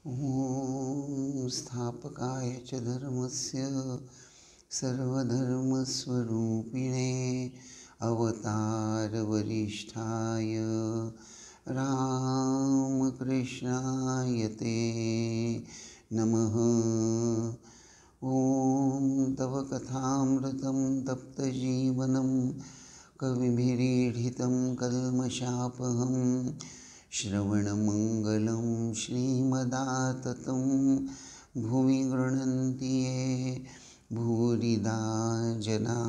ॐ स्थापकाय च धर्मस्य सर्वधर्मस्वरूपिणे अवतारवरिष्ठाय रामकृष्णाय ते नमः। ॐ तव कथामृतं तप्तजीवनं कविभिरीडितं कल्मषापहं श्रवणमङ्गलं श्रीमदाततं भुवि गृह्णन्ति ये भूरिदा जना।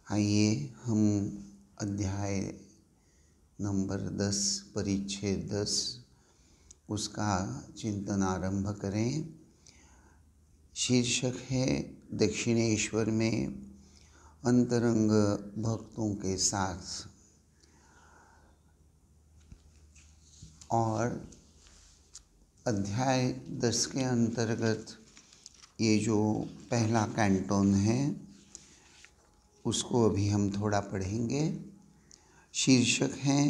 आइए हम अध्याय नंबर 10 परिच्छेद 10 उसका चिंतन आरंभ करें। शीर्षक है दक्षिणेश्वर में अंतरंग भक्तों के साथ। और अध्याय 10 के अंतर्गत ये जो पहला कैंटोन है उसको अभी हम थोड़ा पढ़ेंगे। शीर्षक है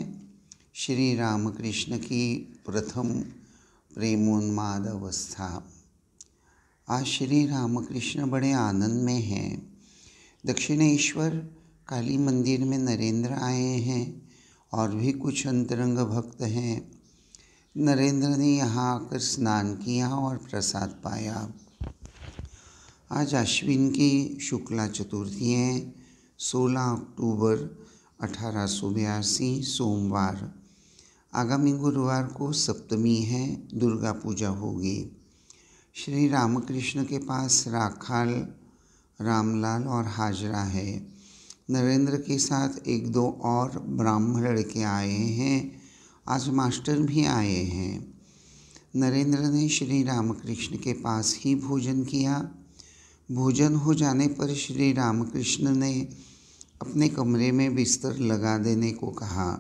श्री रामकृष्ण की प्रथम प्रेमोन्माद अवस्था। आज श्री रामकृष्ण बड़े आनंद में हैं। दक्षिणेश्वर काली मंदिर में नरेंद्र आए हैं और भी कुछ अंतरंग भक्त हैं। नरेंद्र ने यहाँ आकर स्नान किया और प्रसाद पाया। आज अश्विन की शुक्ला चतुर्थी है, 16 अक्टूबर 1882 सोमवार। आगामी गुरुवार को सप्तमी है, दुर्गा पूजा होगी। श्री रामकृष्ण के पास राखाल, रामलाल और हाजरा है। नरेंद्र के साथ एक दो और ब्राह्मण लड़के आए हैं। आज मास्टर भी आए हैं। नरेंद्र ने श्री रामकृष्ण के पास ही भोजन किया। भोजन हो जाने पर श्री रामकृष्ण ने अपने कमरे में बिस्तर लगा देने को कहा,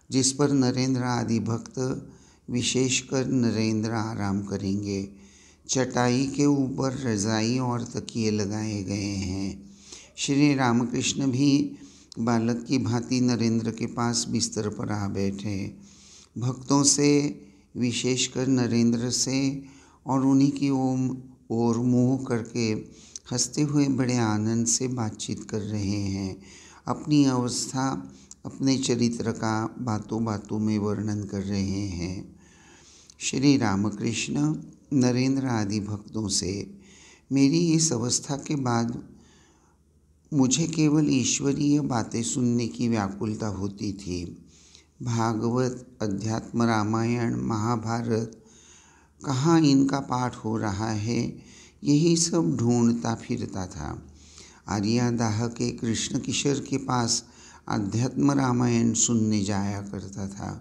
जिस पर नरेंद्र आदि भक्त, विशेषकर नरेंद्र आराम करेंगे। चटाई के ऊपर रज़ाई और तकिए लगाए गए हैं। श्री रामकृष्ण भी बालक की भांति नरेंद्र के पास बिस्तर पर आ बैठे। भक्तों से, विशेषकर नरेंद्र से और उन्हीं की ओर मुँह करके हंसते हुए बड़े आनंद से बातचीत कर रहे हैं। अपनी अवस्था, अपने चरित्र का बातों बातों में वर्णन कर रहे हैं। श्री रामकृष्ण नरेंद्र आदि भक्तों से, मेरी इस अवस्था के बाद मुझे केवल ईश्वरीय बातें सुनने की व्याकुलता होती थी। भागवत, अध्यात्म, रामायण, महाभारत, कहाँ इनका पाठ हो रहा है, यही सब ढूंढता फिरता था। आर्यादाह के कृष्ण किशोर के पास अध्यात्म रामायण सुनने जाया करता था।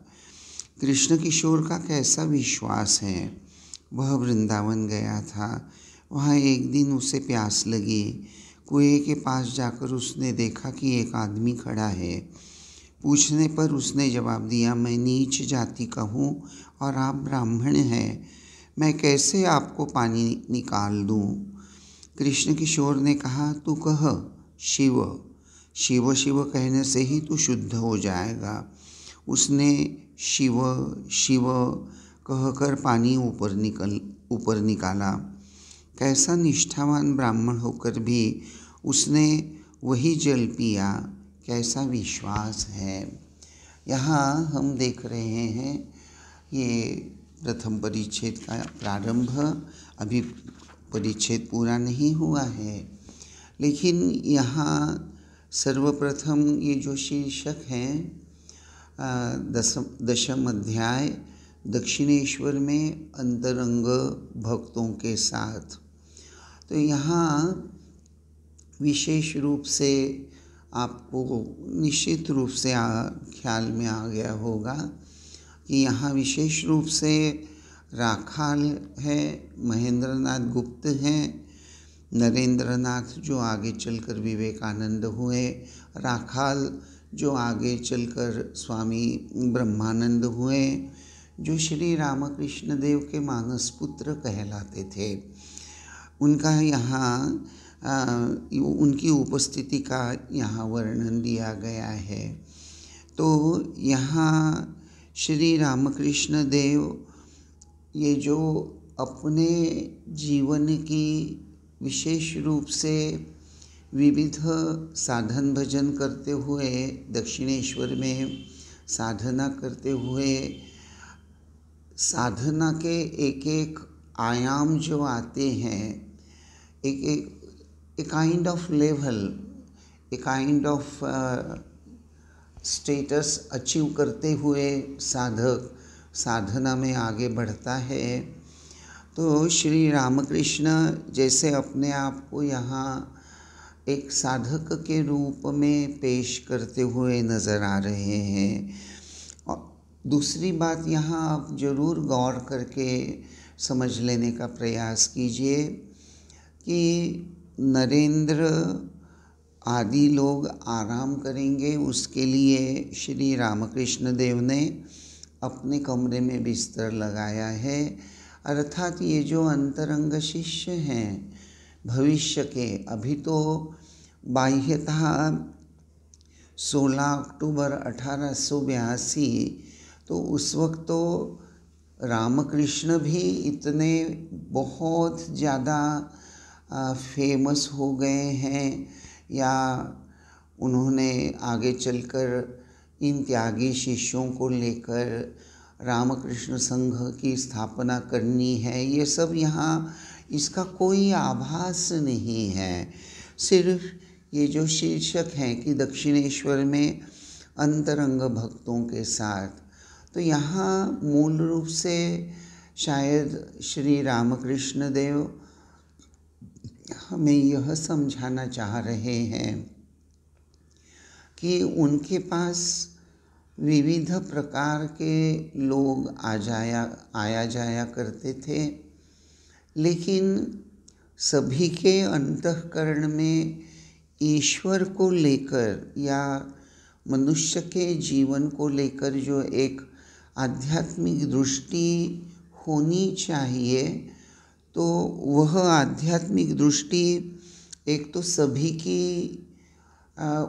कृष्ण किशोर का कैसा विश्वास है। वह वृंदावन गया था। वहाँ एक दिन उसे प्यास लगी। कुएं के पास जाकर उसने देखा कि एक आदमी खड़ा है। पूछने पर उसने जवाब दिया, मैं नीच जाति का हूँ और आप ब्राह्मण हैं, मैं कैसे आपको पानी निकाल दूँ। कृष्ण किशोर ने कहा, तू कह शिव। शिव शिव कहने से ही तू शुद्ध हो जाएगा। उसने शिव शिव कहकर पानी ऊपर निकाला। कैसा निष्ठावान ब्राह्मण होकर भी उसने वही जल पिया। कैसा विश्वास है। यहाँ हम देख रहे हैं ये प्रथम परिच्छेद का प्रारंभ। अभी परिच्छेद पूरा नहीं हुआ है, लेकिन यहाँ सर्वप्रथम ये जो शीर्षक है दशम अध्याय दक्षिणेश्वर में अंतरंग भक्तों के साथ। तो यहाँ विशेष रूप से आपको निश्चित रूप से ख्याल में आ गया होगा कि यहाँ विशेष रूप से राखाल है, महेंद्रनाथ गुप्त हैं, नरेंद्रनाथ जो आगे चलकर विवेकानंद हुए, राखाल जो आगे चलकर स्वामी ब्रह्मानंद हुए, जो श्री रामकृष्ण देव के मानस पुत्र कहलाते थे। उनका यहाँ उनकी उपस्थिति का यहाँ वर्णन दिया गया है। तो यहाँ श्री रामकृष्ण देव ये जो अपने जीवन की विशेष रूप से विविध साधन भजन करते हुए, दक्षिणेश्वर में साधना करते हुए, साधना के एक एक आयाम जो आते हैं, एक एक a kind of level, a kind of status achieve करते हुए साधक साधना में आगे बढ़ता है। तो श्री रामकृष्ण जैसे अपने आप को यहाँ एक साधक के रूप में पेश करते हुए नज़र आ रहे हैं। और दूसरी बात यहाँ आप ज़रूर गौर करके समझ लेने का प्रयास कीजिए कि नरेंद्र आदि लोग आराम करेंगे, उसके लिए श्री रामकृष्ण देव ने अपने कमरे में बिस्तर लगाया है। अर्थात ये जो अंतरंग शिष्य हैं भविष्य के, अभी तो बाह्यतः 16 अक्टूबर 1882, तो उस वक्त तो रामकृष्ण भी इतने बहुत ज़्यादा फेमस हो गए हैं, या उन्होंने आगे चलकर इन त्यागी शिष्यों को लेकर रामकृष्ण संघ की स्थापना करनी है, ये सब यहाँ इसका कोई आभास नहीं है। सिर्फ ये जो शीर्षक है कि दक्षिणेश्वर में अंतरंग भक्तों के साथ, तो यहाँ मूल रूप से शायद श्री रामकृष्ण देव हमें यह समझाना चाह रहे हैं कि उनके पास विविध प्रकार के लोग आया जाया करते थे, लेकिन सभी के अंतःकरण में ईश्वर को लेकर या मनुष्य के जीवन को लेकर जो एक आध्यात्मिक दृष्टि होनी चाहिए, तो वह आध्यात्मिक दृष्टि एक तो सभी की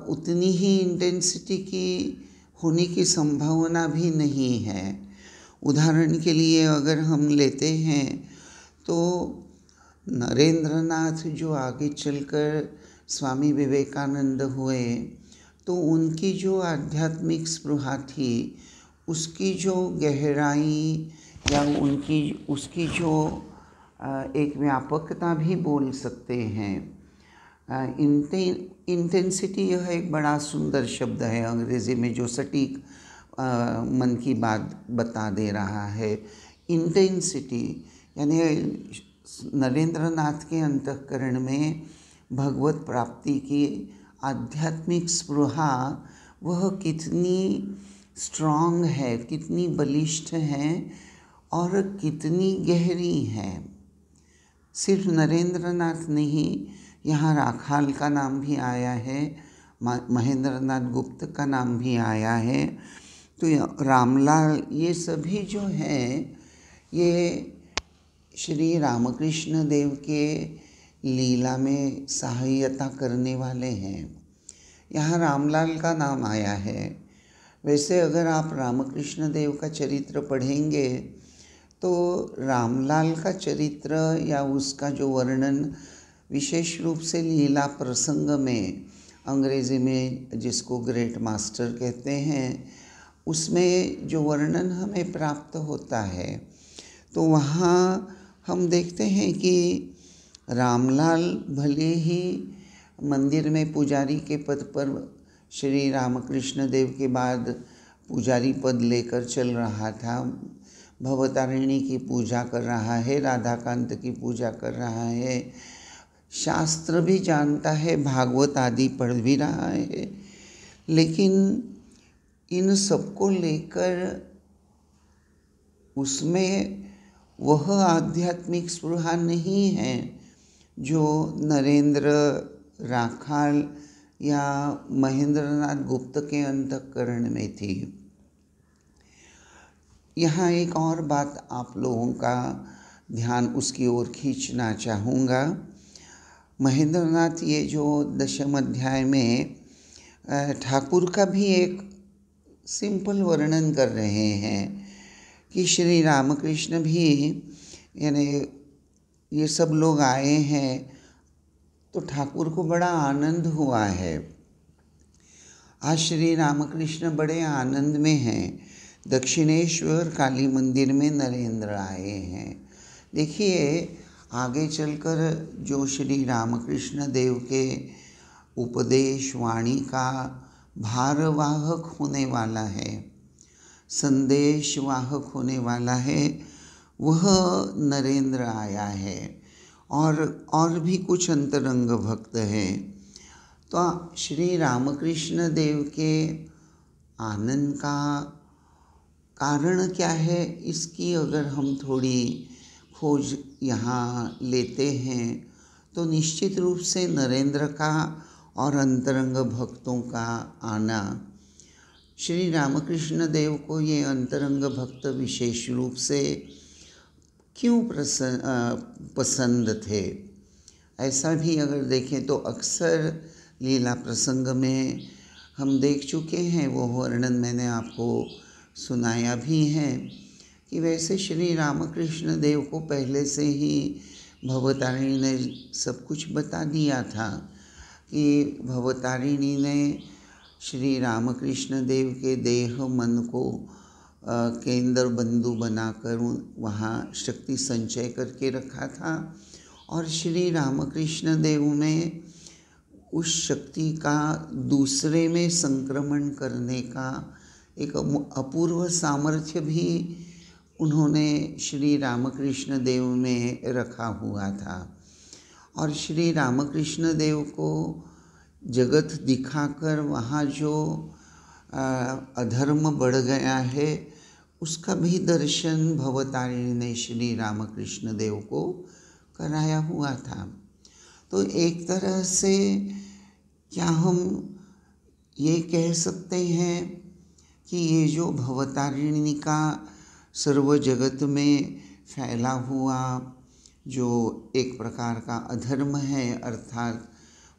उतनी ही इंटेंसिटी की होने की संभावना भी नहीं है। उदाहरण के लिए अगर हम लेते हैं तो नरेंद्रनाथ जो आगे चलकर स्वामी विवेकानंद हुए, तो उनकी जो आध्यात्मिक स्पृहा थी, उसकी जो गहराई या उसकी जो एक व्यापकता भी बोल सकते हैं। इंटेंसिटी यह एक बड़ा सुंदर शब्द है अंग्रेज़ी में, जो सटीक मन की बात बता दे रहा है। इंटेंसिटी यानी नरेंद्रनाथ के अंतःकरण में भगवत प्राप्ति की आध्यात्मिक स्पृहा वह कितनी स्ट्रॉन्ग है, कितनी बलिष्ठ है और कितनी गहरी है। सिर्फ नरेंद्रनाथ नहीं, यहाँ राखाल का नाम भी आया है, महेंद्रनाथ गुप्त का नाम भी आया है, तो रामलाल, ये सभी जो हैं ये श्री रामकृष्ण देव के लीला में सहायता करने वाले हैं। यहाँ रामलाल का नाम आया है। वैसे अगर आप रामकृष्ण देव का चरित्र पढ़ेंगे तो रामलाल का चरित्र या उसका जो वर्णन विशेष रूप से लीला प्रसंग में, अंग्रेज़ी में जिसको ग्रेट मास्टर कहते हैं, उसमें जो वर्णन हमें प्राप्त होता है, तो वहाँ हम देखते हैं कि रामलाल भले ही मंदिर में पुजारी के पद पर श्री रामकृष्ण देव के बाद पुजारी पद लेकर चल रहा था, भवतारिणी की पूजा कर रहा है, राधाकांत की पूजा कर रहा है, शास्त्र भी जानता है, भागवत आदि पढ़ भी रहा है, लेकिन इन सबको लेकर उसमें वह आध्यात्मिक स्पृहा नहीं है जो नरेंद्र, राखाल या महेंद्रनाथ गुप्त के अंतःकरण में थी। यहाँ एक और बात आप लोगों का ध्यान उसकी ओर खींचना चाहूँगा। महेंद्रनाथ ये जो दशम अध्याय में ठाकुर का भी एक सिंपल वर्णन कर रहे हैं कि श्री रामकृष्ण भी, यानी ये सब लोग आए हैं तो ठाकुर को बड़ा आनंद हुआ है। आज श्री रामकृष्ण बड़े आनंद में हैं। दक्षिणेश्वर काली मंदिर में नरेंद्र आए हैं। देखिए आगे चलकर जो श्री रामकृष्ण देव के उपदेश वाणी का भारवाहक होने वाला है, संदेश वाहक होने वाला है, वह नरेंद्र आया है और भी कुछ अंतरंग भक्त हैं। तो श्री रामकृष्ण देव के आनंद का कारण क्या है, इसकी अगर हम थोड़ी खोज यहाँ लेते हैं तो निश्चित रूप से नरेंद्र का और अंतरंग भक्तों का आना, श्री रामकृष्ण देव को ये अंतरंग भक्त विशेष रूप से क्यों पसंद थे, ऐसा भी अगर देखें तो अक्सर लीला प्रसंग में हम देख चुके हैं। वो वर्णन मैंने आपको सुनाया भी है कि वैसे श्री रामकृष्ण देव को पहले से ही भवतारिणी ने सब कुछ बता दिया था कि भवतारिणी ने श्री रामकृष्ण देव के देह मन को केंद्र बंधु बनाकर वहाँ शक्ति संचय करके रखा था और श्री रामकृष्ण देव में उस शक्ति का दूसरे में संक्रमण करने का एक अपूर्व सामर्थ्य भी उन्होंने श्री रामकृष्ण देव में रखा हुआ था। और श्री रामकृष्ण देव को जगत दिखाकर वहाँ जो अधर्म बढ़ गया है उसका भी दर्शन भवतारिणी ने श्री रामकृष्ण देव को कराया हुआ था। तो एक तरह से क्या हम ये कह सकते हैं कि ये जो भवतारिणी का सर्व जगत में फैला हुआ जो एक प्रकार का अधर्म है, अर्थात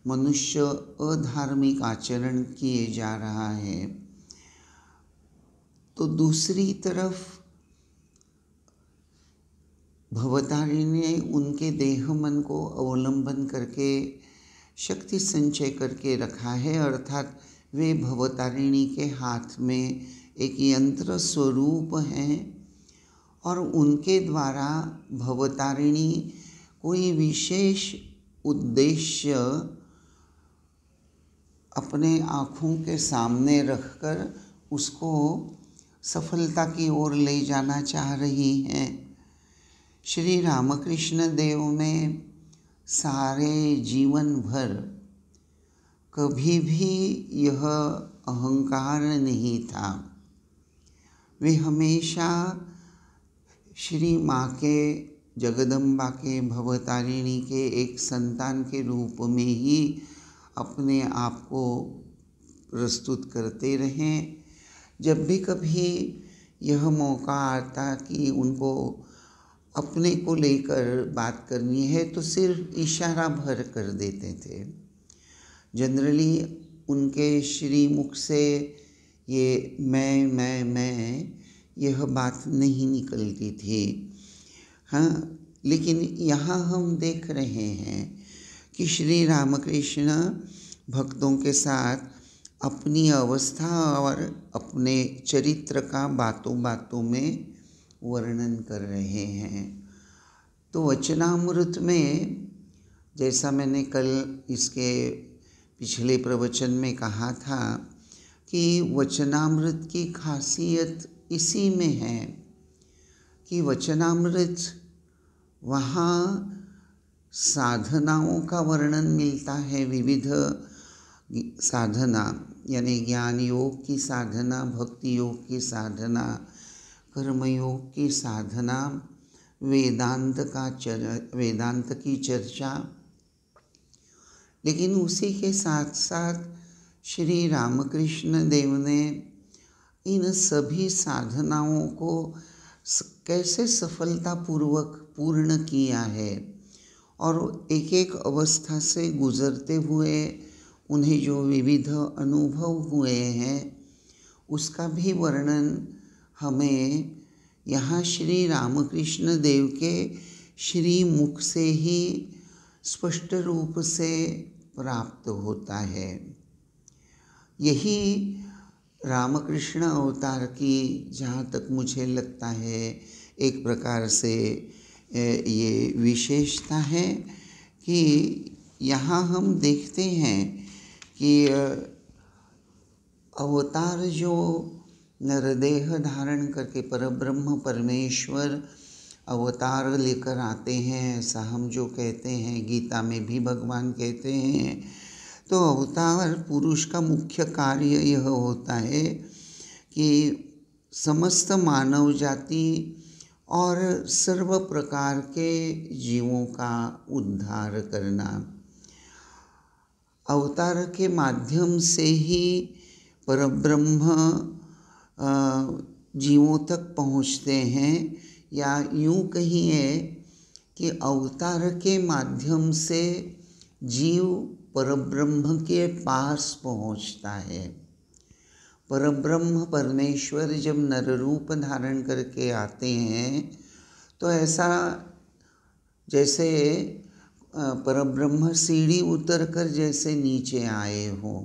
मनुष्य अधार्मिक आचरण किए जा रहा है, तो दूसरी तरफ भवतारिणी ने उनके देह मन को अवलंबन करके शक्ति संचय करके रखा है, अर्थात वे भवतारिणी के हाथ में एक यंत्र स्वरूप हैं और उनके द्वारा भवतारिणी कोई विशेष उद्देश्य अपने आँखों के सामने रखकर उसको सफलता की ओर ले जाना चाह रही हैं। श्री रामकृष्ण देव में सारे जीवन भर कभी भी यह अहंकार नहीं था। वे हमेशा श्री माँ के, जगदम्बा के, भवतारिणी के एक संतान के रूप में ही अपने आप को प्रस्तुत करते रहें। जब भी कभी यह मौका आता कि उनको अपने को लेकर बात करनी है तो सिर्फ इशारा भर कर देते थे। जनरली उनके श्रीमुख से ये मैं यह बात नहीं निकलती थी। हाँ, लेकिन यहाँ हम देख रहे हैं कि श्री रामकृष्ण भक्तों के साथ अपनी अवस्था और अपने चरित्र का बातों बातों में वर्णन कर रहे हैं। तो वचनामृत में, जैसा मैंने कल इसके पिछले प्रवचन में कहा था कि वचनामृत की खासियत इसी में है कि वचनामृत वहाँ साधनाओं का वर्णन मिलता है, विविध साधना, यानी ज्ञान योग की साधना, भक्ति योग की साधना, कर्मयोग की साधना, वेदांत की चर्चा। लेकिन उसी के साथ साथ श्री रामकृष्ण देव ने इन सभी साधनाओं को कैसे सफलतापूर्वक पूर्ण किया है और एक एक अवस्था से गुजरते हुए उन्हें जो विविध अनुभव हुए हैं उसका भी वर्णन हमें यहाँ श्री रामकृष्ण देव के श्री मुख से ही स्पष्ट रूप से प्राप्त होता है। यही रामकृष्ण अवतार की, जहाँ तक मुझे लगता है, एक प्रकार से ये विशेषता है कि यहाँ हम देखते हैं कि अवतार जो नरदेह धारण करके परब्रह्म परमेश्वर अवतार लेकर आते हैं, ऐसा हम जो कहते हैं, गीता में भी भगवान कहते हैं। तो अवतार पुरुष का मुख्य कार्य यह होता है कि समस्त मानव जाति और सर्व प्रकार के जीवों का उद्धार करना। अवतार के माध्यम से ही परब्रह्म जीवों तक पहुँचते हैं, या यूँ कहिए कि अवतार के माध्यम से जीव परब्रह्म के पास पहुँचता है। परब्रह्म परमेश्वर जब नर रूप धारण करके आते हैं तो ऐसा जैसे परब्रह्म सीढ़ी उतरकर जैसे नीचे आए हों,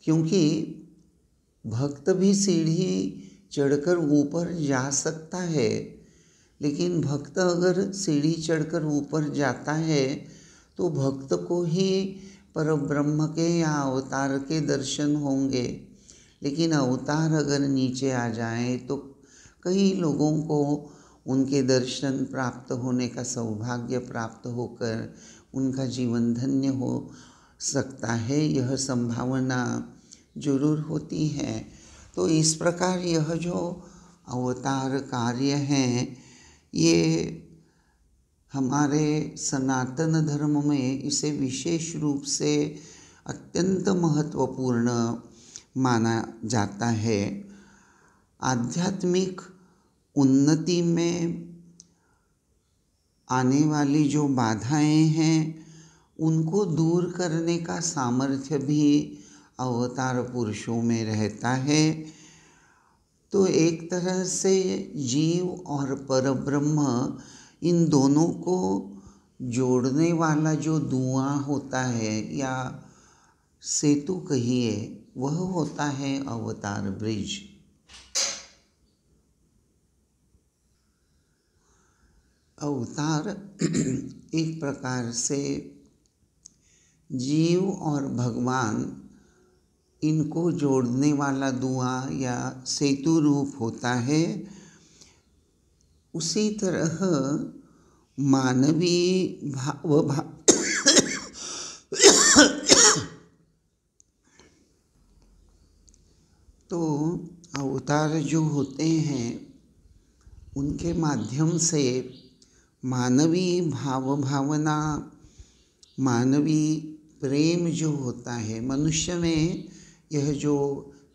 क्योंकि भक्त भी सीढ़ी चढ़कर ऊपर जा सकता है, लेकिन भक्त अगर सीढ़ी चढ़कर ऊपर जाता है तो भक्त को ही परब्रह्म के या अवतार के दर्शन होंगे। लेकिन अवतार अगर नीचे आ जाए तो कई लोगों को उनके दर्शन प्राप्त होने का सौभाग्य प्राप्त होकर उनका जीवन धन्य हो सकता है, यह संभावना जरूर होती है। तो इस प्रकार यह जो अवतार कार्य हैं, ये हमारे सनातन धर्म में इसे विशेष रूप से अत्यंत महत्वपूर्ण माना जाता है। आध्यात्मिक उन्नति में आने वाली जो बाधाएं हैं, उनको दूर करने का सामर्थ्य भी अवतार पुरुषों में रहता है। तो एक तरह से जीव और परब्रह्म, इन दोनों को जोड़ने वाला जो धुआं होता है या सेतु कहिए, वह होता है अवतार ब्रिज। अवतार एक प्रकार से जीव और भगवान, इनको जोड़ने वाला धुआं या सेतु रूप होता है। उसी तरह मानवीय तो अवतार जो होते हैं, उनके माध्यम से मानवीय भावना, मानवीय प्रेम जो होता है मनुष्य में, यह जो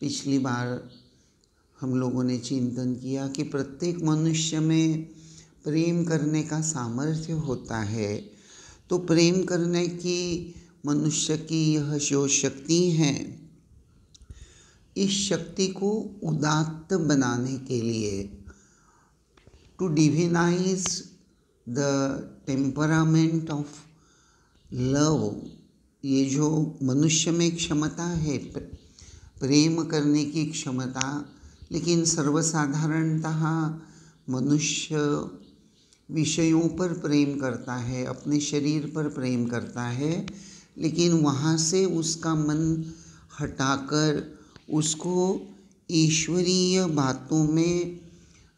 पिछली बार हम लोगों ने चिंतन किया कि प्रत्येक मनुष्य में प्रेम करने का सामर्थ्य होता है। तो प्रेम करने की मनुष्य की यह जो शक्ति है, इस शक्ति को उदात्त बनाने के लिए, to divinise the temperament of love, ये जो मनुष्य में क्षमता है प्रेम करने की क्षमता, लेकिन सर्वसाधारणतः मनुष्य विषयों पर प्रेम करता है, अपने शरीर पर प्रेम करता है, लेकिन वहाँ से उसका मन हटाकर उसको ईश्वरीय बातों में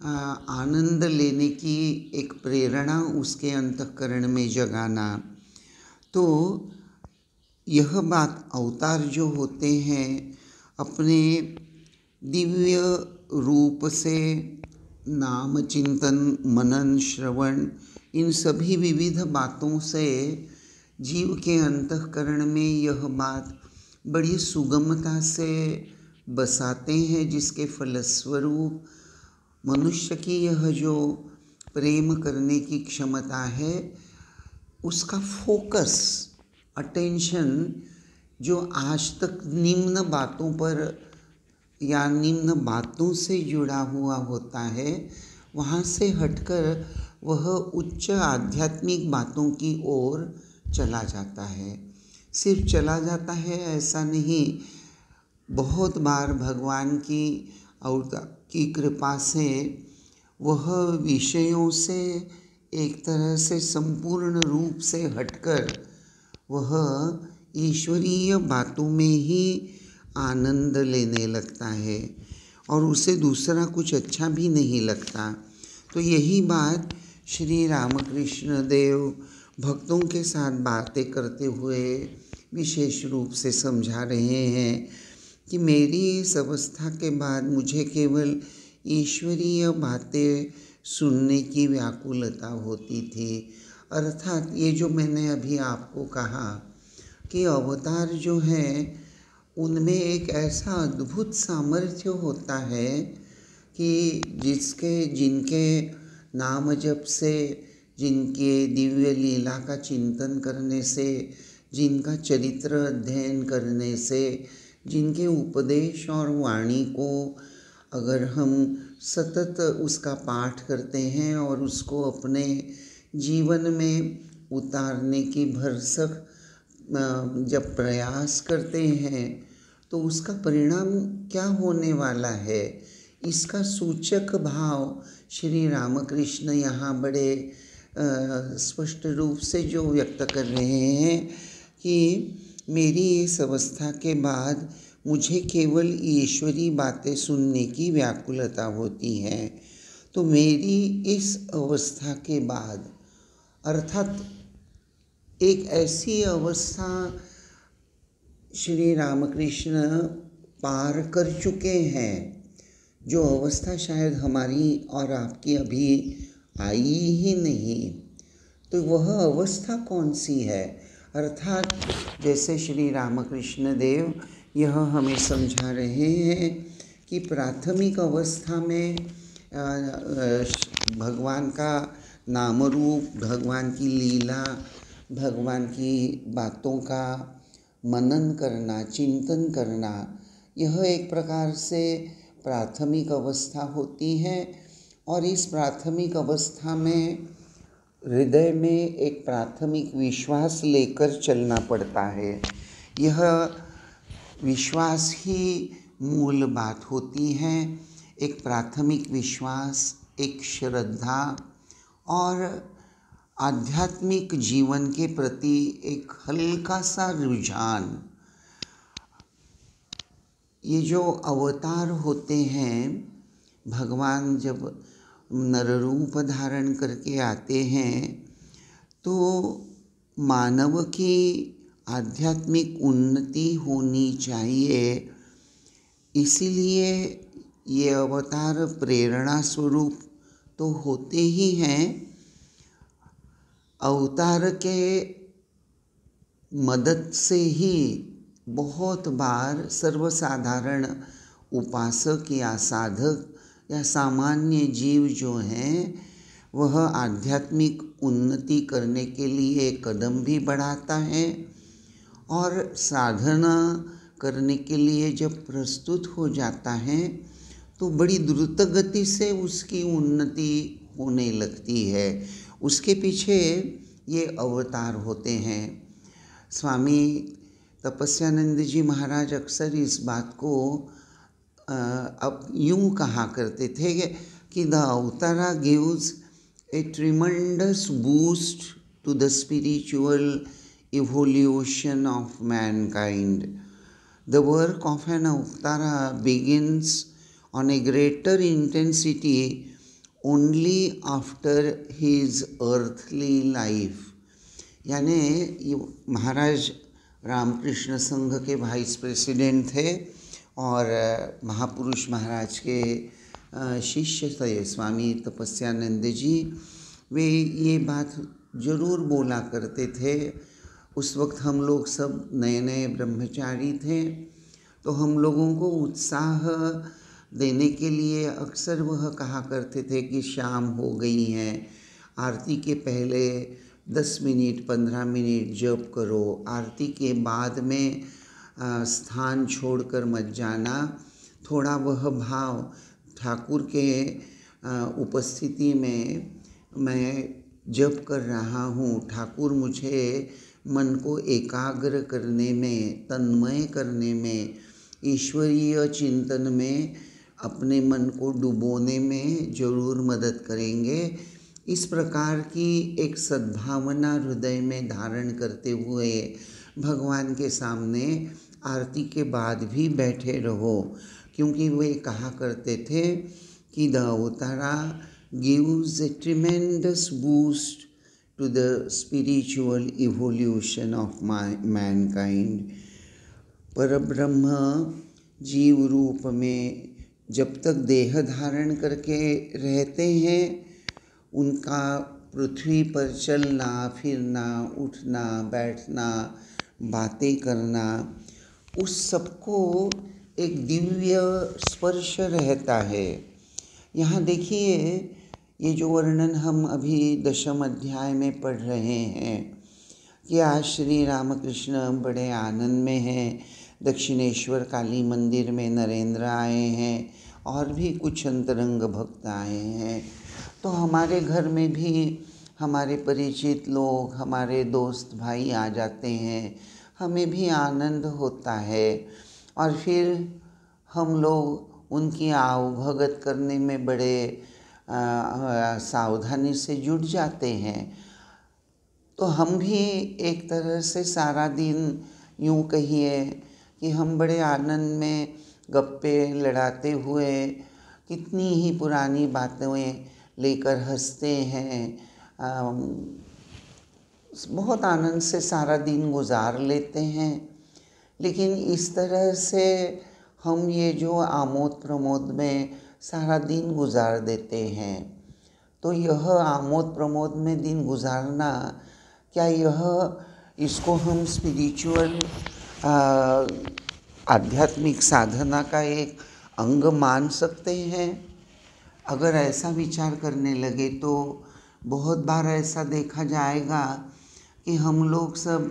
आनंद लेने की एक प्रेरणा उसके अंतःकरण में जगाना। तो यह बात अवतार जो होते हैं, अपने दिव्य रूप से नाम चिंतन मनन श्रवण, इन सभी विविध बातों से जीव के अंतःकरण में यह बात बड़ी सुगमता से बसाते हैं, जिसके फलस्वरूप मनुष्य की यह जो प्रेम करने की क्षमता है, उसका फोकस, अटेंशन, जो आज तक निम्न बातों पर या निम्न बातों से जुड़ा हुआ होता है, वहाँ से हटकर वह उच्च आध्यात्मिक बातों की ओर चला जाता है। सिर्फ चला जाता है ऐसा नहीं, बहुत बार भगवान की और की कृपा से वह विषयों से एक तरह से संपूर्ण रूप से हटकर वह ईश्वरीय बातों में ही आनंद लेने लगता है और उसे दूसरा कुछ अच्छा भी नहीं लगता। तो यही बात श्री रामकृष्ण देव भक्तों के साथ बातें करते हुए विशेष रूप से समझा रहे हैं कि मेरी इस अवस्था के बाद मुझे केवल ईश्वरीय बातें सुनने की व्याकुलता होती थी। अर्थात ये जो मैंने अभी आपको कहा कि अवतार जो हैं उनमें एक ऐसा अद्भुत सामर्थ्य होता है कि जिनके नाम जप से, जिनके दिव्य लीला का चिंतन करने से, जिनका चरित्र अध्ययन करने से, जिनके उपदेश और वाणी को अगर हम सतत उसका पाठ करते हैं और उसको अपने जीवन में उतारने की भरसक जब प्रयास करते हैं तो उसका परिणाम क्या होने वाला है, इसका सूचक भाव श्री रामकृष्ण यहाँ बड़े स्पष्ट रूप से जो व्यक्त कर रहे हैं कि मेरी इस अवस्था के बाद मुझे केवल ईश्वरी बातें सुनने की व्याकुलता होती है। तो मेरी इस अवस्था के बाद, अर्थात एक ऐसी अवस्था श्री रामकृष्ण पार कर चुके हैं जो अवस्था शायद हमारी और आपकी अभी आई ही नहीं। तो वह अवस्था कौन सी है? अर्थात जैसे श्री रामकृष्ण देव यह हमें समझा रहे हैं कि प्राथमिक अवस्था में भगवान का नाम रूप, भगवान की लीला, भगवान की बातों का मनन करना, चिंतन करना, यह एक प्रकार से प्राथमिक अवस्था होती है। और इस प्राथमिक अवस्था में हृदय में एक प्राथमिक विश्वास लेकर चलना पड़ता है। यह विश्वास ही मूल बात होती है। एक प्राथमिक विश्वास, एक श्रद्धा और आध्यात्मिक जीवन के प्रति एक हल्का सा रुझान। ये जो अवतार होते हैं, भगवान जब नर रूप धारण करके आते हैं तो मानव की आध्यात्मिक उन्नति होनी चाहिए, इसीलिए ये अवतार प्रेरणा स्वरूप तो होते ही हैं। अवतार के मदद से ही बहुत बार सर्वसाधारण उपासक या साधक या सामान्य जीव जो हैं वह आध्यात्मिक उन्नति करने के लिए कदम भी बढ़ाता है और साधना करने के लिए जब प्रस्तुत हो जाता है तो बड़ी द्रुत गति से उसकी उन्नति होने लगती है। उसके पीछे ये अवतार होते हैं। स्वामी तपस्यानंद जी महाराज अक्सर इस बात को अब यूँ कहा करते थे कि द अवतारा gives a tremendous boost to the spiritual evolution of mankind. The work of an avatara begins on a greater intensity only after his earthly life. यानी महाराज रामकृष्ण संघ के वाइस प्रेसिडेंट थे और महापुरुष महाराज के शिष्य थे स्वामी तपस्यानंद जी। वे ये बात ज़रूर बोला करते थे। उस वक्त हम लोग सब नए नए ब्रह्मचारी थे, तो हम लोगों को उत्साह देने के लिए अक्सर वह कहा करते थे कि शाम हो गई है, आरती के पहले 10 मिनट 15 मिनट जप करो, आरती के बाद में स्थान छोड़कर मत जाना, थोड़ा वह भाव ठाकुर के उपस्थिति में मैं जप कर रहा हूँ, ठाकुर मुझे मन को एकाग्र करने में, तन्मय करने में, ईश्वरीय चिंतन में अपने मन को डुबोने में जरूर मदद करेंगे। इस प्रकार की एक सद्भावना हृदय में धारण करते हुए भगवान के सामने आरती के बाद भी बैठे रहो, क्योंकि वे कहा करते थे कि the अवतारा gives a tremendous boost to the spiritual evolution of mankind। परब्रह्म जीव रूप में जब तक देह धारण करके रहते हैं, उनका पृथ्वी पर चलना फिरना, उठना बैठना, बातें करना, उस सबको एक दिव्य स्पर्श रहता है। यहाँ देखिए, ये जो वर्णन हम अभी 10वें अध्याय में पढ़ रहे हैं कि आज श्री रामकृष्ण बड़े आनंद में हैं, दक्षिणेश्वर काली मंदिर में नरेंद्र आए हैं और भी कुछ अंतरंग भक्त आए हैं। तो हमारे घर में भी हमारे परिचित लोग, हमारे दोस्त भाई आ जाते हैं, हमें भी आनंद होता है और फिर हम लोग उनकी आवभगत करने में बड़े सावधानी से जुट जाते हैं। तो हम भी एक तरह से सारा दिन यूँ कहिए कि हम बड़े आनंद में गप्पे लड़ाते हुए कितनी ही पुरानी बातें लेकर हंसते हैं, बहुत आनंद से सारा दिन गुजार लेते हैं। लेकिन इस तरह से हम ये जो आमोद प्रमोद में सारा दिन गुजार देते हैं, तो यह आमोद प्रमोद में दिन गुजारना, क्या इसको हम स्पिरिचुअल आध्यात्मिक साधना का एक अंग मान सकते हैं? अगर ऐसा विचार करने लगे तो बहुत बार ऐसा देखा जाएगा कि हम लोग सब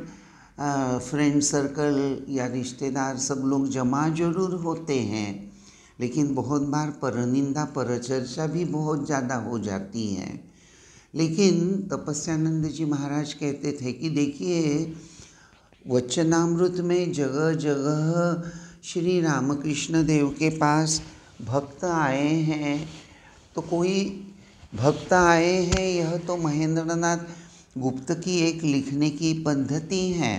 फ्रेंड सर्कल या रिश्तेदार सब लोग जमा जरूर होते हैं, लेकिन बहुत बार परनिंदा परचर्चा भी बहुत ज़्यादा हो जाती है। लेकिन तपस्यानंद जी महाराज कहते थे कि देखिए, वचनामृत में जगह जगह श्री रामकृष्ण देव के पास भक्त आए हैं। तो कोई भक्त आए हैं, यह तो महेंद्रनाथ गुप्त की एक लिखने की पद्धति है,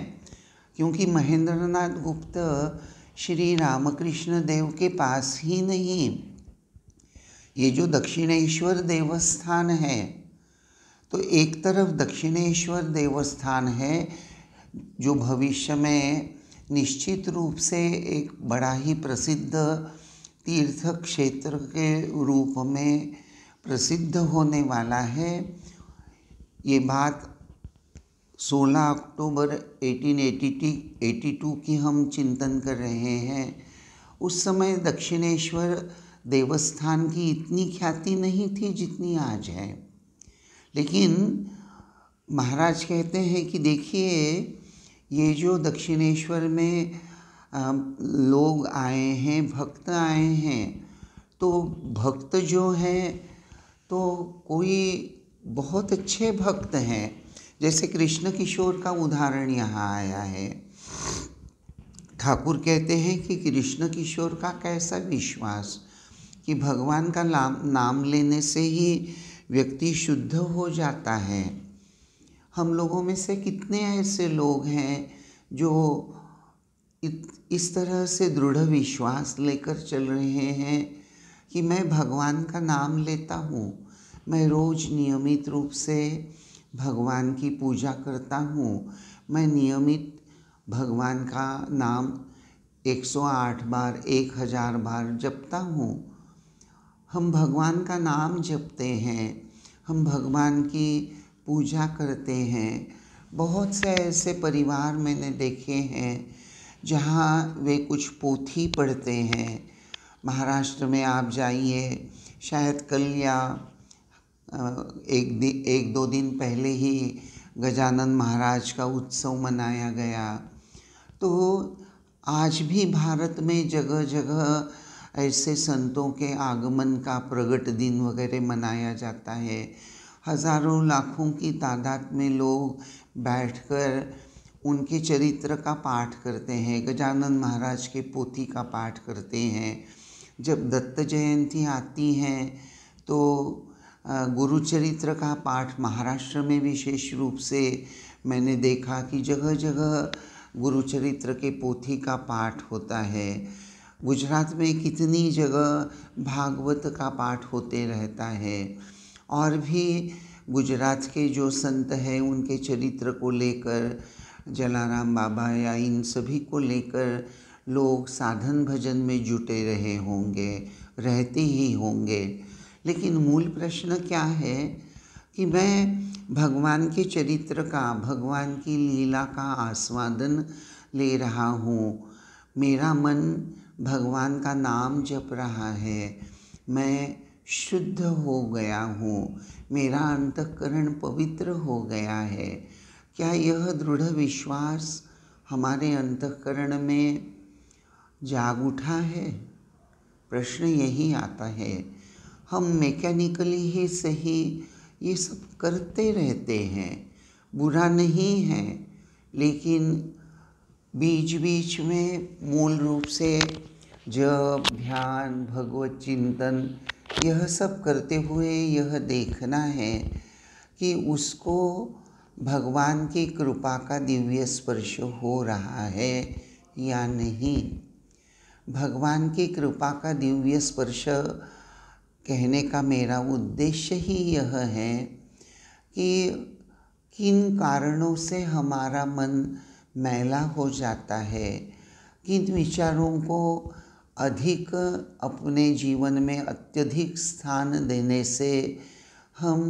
क्योंकि महेंद्रनाथ गुप्त श्री रामकृष्ण देव के पास ही नहीं, ये जो दक्षिणेश्वर देवस्थान है, तो एक तरफ दक्षिणेश्वर देवस्थान है जो भविष्य में निश्चित रूप से एक बड़ा ही प्रसिद्ध तीर्थ क्षेत्र के रूप में प्रसिद्ध होने वाला है। ये बात 16 अक्टूबर 1882 की हम चिंतन कर रहे हैं। उस समय दक्षिणेश्वर देवस्थान की इतनी ख्याति नहीं थी जितनी आज है, लेकिन महाराज कहते हैं कि देखिए, ये जो दक्षिणेश्वर में लोग आए हैं, भक्त आए हैं, तो भक्त जो हैं तो कोई बहुत अच्छे भक्त हैं, जैसे कृष्ण किशोर का उदाहरण यहाँ आया है। ठाकुर कहते हैं कि कृष्ण किशोर का कैसा विश्वास कि भगवान का नाम लेने से ही व्यक्ति शुद्ध हो जाता है। हम लोगों में से कितने ऐसे लोग हैं जो इस तरह से दृढ़ विश्वास लेकर चल रहे हैं कि मैं भगवान का नाम लेता हूँ, मैं रोज़ नियमित रूप से भगवान की पूजा करता हूँ, मैं नियमित भगवान का नाम 108 बार 1000 बार जपता हूँ। हम भगवान का नाम जपते हैं, हम भगवान की पूजा करते हैं। बहुत से ऐसे परिवार मैंने देखे हैं जहाँ वे कुछ पोथी पढ़ते हैं। महाराष्ट्र में आप जाइए, शायद कल या एक दो दिन पहले ही गजानन महाराज का उत्सव मनाया गया। तो आज भी भारत में जगह जगह ऐसे संतों के आगमन का प्रगट दिन वगैरह मनाया जाता है। हज़ारों लाखों की तादाद में लोग बैठकर उनके चरित्र का पाठ करते हैं, गजानन महाराज के पोथी का पाठ करते हैं। जब दत्त जयंती आती है तो गुरु चरित्र का पाठ महाराष्ट्र में विशेष रूप से मैंने देखा कि जगह जगह गुरु चरित्र के पोथी का पाठ होता है। गुजरात में कितनी जगह भागवत का पाठ होते रहता है। और भी गुजरात के जो संत हैं उनके चरित्र को लेकर, जलाराम बाबा या इन सभी को लेकर लोग साधन भजन में जुटे रहे होंगे, रहते ही होंगे। लेकिन मूल प्रश्न क्या है कि मैं भगवान के चरित्र का, भगवान की लीला का आस्वादन ले रहा हूँ, मेरा मन भगवान का नाम जप रहा है, मैं शुद्ध हो गया हूँ, मेरा अंतःकरण पवित्र हो गया है। क्या यह दृढ़ विश्वास हमारे अंतःकरण में जाग उठा है? प्रश्न यही आता है। हम मैकेनिकली ही सही ये सब करते रहते हैं, बुरा नहीं है, लेकिन बीच बीच में मूल रूप से जप, ध्यान, भगवत चिंतन यह सब करते हुए यह देखना है कि उसको भगवान की कृपा का दिव्य स्पर्श हो रहा है या नहीं। भगवान की कृपा का दिव्य स्पर्श कहने का मेरा उद्देश्य ही यह है कि किन कारणों से हमारा मन मैला हो जाता है, किन विचारों को अधिक अपने जीवन में अत्यधिक स्थान देने से हम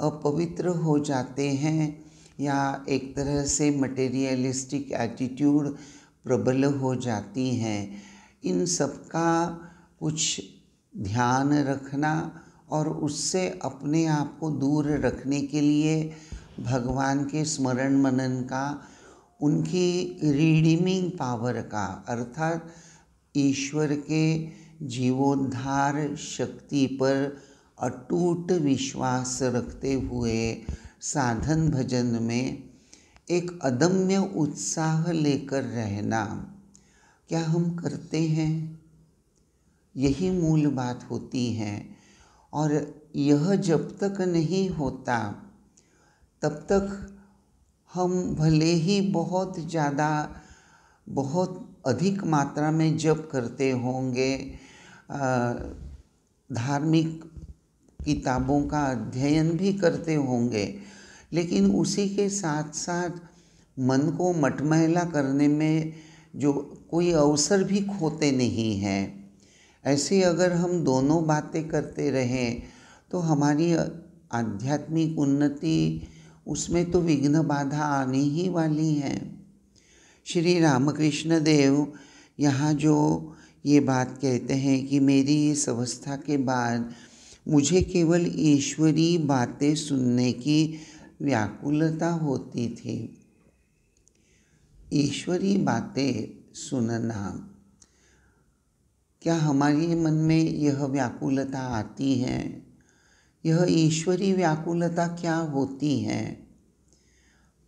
अपवित्र हो जाते हैं या एक तरह से मटेरियलिस्टिक एटीट्यूड प्रबल हो जाती हैं। इन सब का कुछ ध्यान रखना और उससे अपने आप को दूर रखने के लिए भगवान के स्मरण मनन का, उनकी रिडीमिंग पावर का, अर्थात ईश्वर के जीवोद्धार शक्ति पर अटूट विश्वास रखते हुए साधन भजन में एक अदम्य उत्साह लेकर रहना, क्या हम करते हैं? यही मूल बात होती है। और यह जब तक नहीं होता तब तक हम भले ही बहुत ज़्यादा, बहुत अधिक मात्रा में जप करते होंगे, धार्मिक किताबों का अध्ययन भी करते होंगे, लेकिन उसी के साथ साथ मन को मटमैला करने में जो कोई अवसर भी खोते नहीं हैं। ऐसे अगर हम दोनों बातें करते रहें तो हमारी आध्यात्मिक उन्नति, उसमें तो विघ्न बाधा आने ही वाली है। श्री रामकृष्ण देव यहाँ जो ये बात कहते हैं कि मेरी इस अवस्था के बाद मुझे केवल ईश्वरी बातें सुनने की व्याकुलता होती थी। ईश्वरी बातें सुनना, क्या हमारे मन में यह व्याकुलता आती है? यह ईश्वरी व्याकुलता क्या होती है?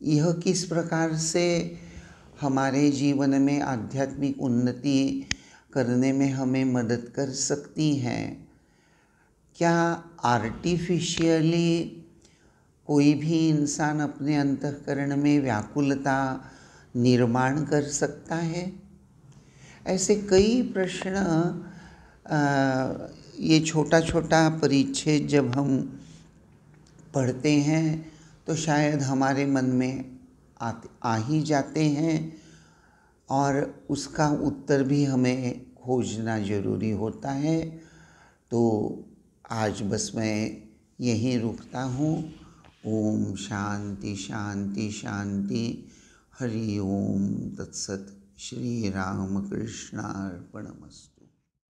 यह किस प्रकार से हमारे जीवन में आध्यात्मिक उन्नति करने में हमें मदद कर सकती है? क्या आर्टिफिशियली कोई भी इंसान अपने अंतःकरण में व्याकुलता निर्माण कर सकता है? ऐसे कई प्रश्न, ये छोटा छोटा परिच्छेद जब हम पढ़ते हैं तो शायद हमारे मन में आ ही जाते हैं और उसका उत्तर भी हमें खोजना ज़रूरी होता है। तो आज बस मैं यहीं रुकता हूँ। ओम शांति शांति शांति। हरि ओम तत्सत। श्री राम कृष्णार्पणमस्तु।